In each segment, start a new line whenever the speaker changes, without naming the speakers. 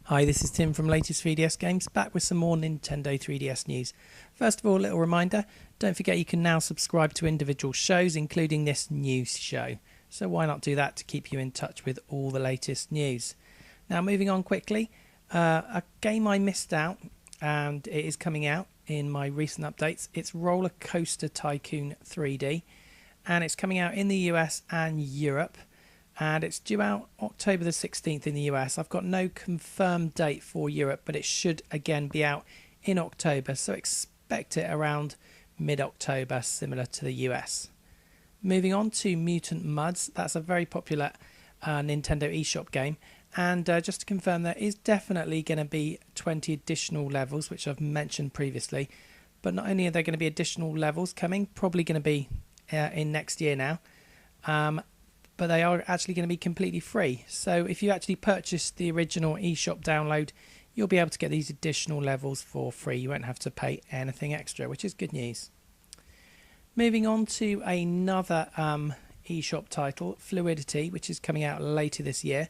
Hi, this is Tim from Latest 3DS Games, back with some more Nintendo 3DS news. First of all, a little reminder, don't forget you can now subscribe to individual shows, including this news show. So why not do that to keep you in touch with all the latest news. Now moving on quickly, a game I missed out, and it is coming out in my recent updates. It's Roller Coaster Tycoon 3D, and it's coming out in the US and Europe. And it's due out October the 16th in the US. I've got no confirmed date for Europe, but it should again be out in October, so expect it around mid-October, similar to the US. Moving on to Mutant Muds, that's a very popular Nintendo eShop game, and just to confirm, there is definitely going to be 20 additional levels, which I've mentioned previously, but not only are there going to be additional levels coming, probably going to be in next year now, but they are actually going to be completely free. So if you actually purchase the original eShop download, you'll be able to get these additional levels for free. You won't have to pay anything extra, which is good news. Moving on to another eShop title, Fluidity, which is coming out later this year.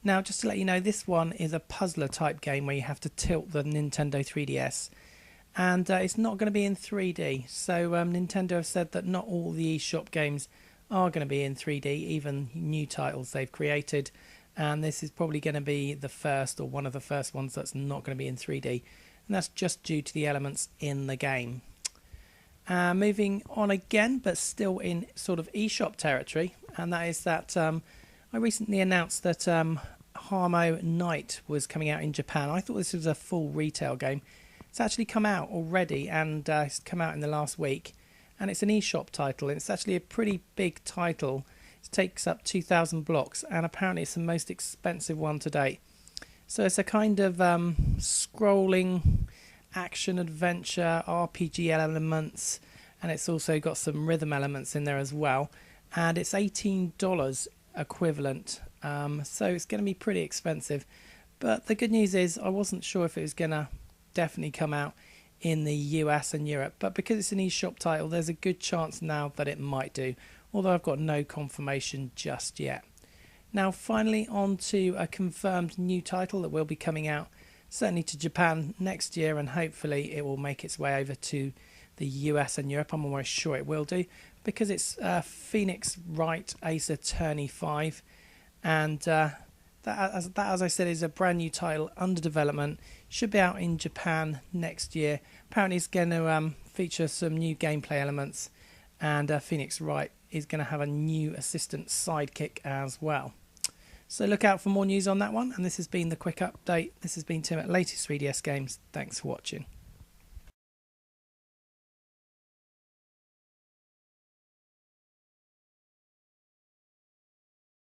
Now, just to let you know, this one is a puzzler type game where you have to tilt the Nintendo 3DS. And it's not going to be in 3D. So Nintendo have said that not all the eShop games are going to be in 3D, even new titles they've created, and this is probably going to be the first or one of the first ones that's not going to be in 3D, and that's just due to the elements in the game. Moving on again, but still in sort of eShop territory, and that is that I recently announced that Harmo Night was coming out in Japan. I thought this was a full retail game. It's actually come out already, and it's come out in the last week. And it's an eShop title, and it's actually a pretty big title. It takes up 2,000 blocks, and apparently it's the most expensive one to date. So it's a kind of scrolling action adventure, RPG elements, and it's also got some rhythm elements in there as well. And it's $18 equivalent, so it's going to be pretty expensive. But the good news is I wasn't sure if it was going to definitely come out in the US and Europe, but because it's an eShop title, there's a good chance now that it might do, although I've got no confirmation just yet. Now finally on to a confirmed new title that will be coming out certainly to Japan next year, and hopefully it will make its way over to the US and Europe. I'm almost sure it will do, because it's Phoenix Wright Ace Attorney 5, and that, as I said, is a brand new title under development. Should be out in Japan next year. Apparently it's going to feature some new gameplay elements, and Phoenix Wright is going to have a new assistant sidekick as well. So look out for more news on that one, and this has been the quick update. This has been Tim at Latest 3DS Games. Thanks for watching.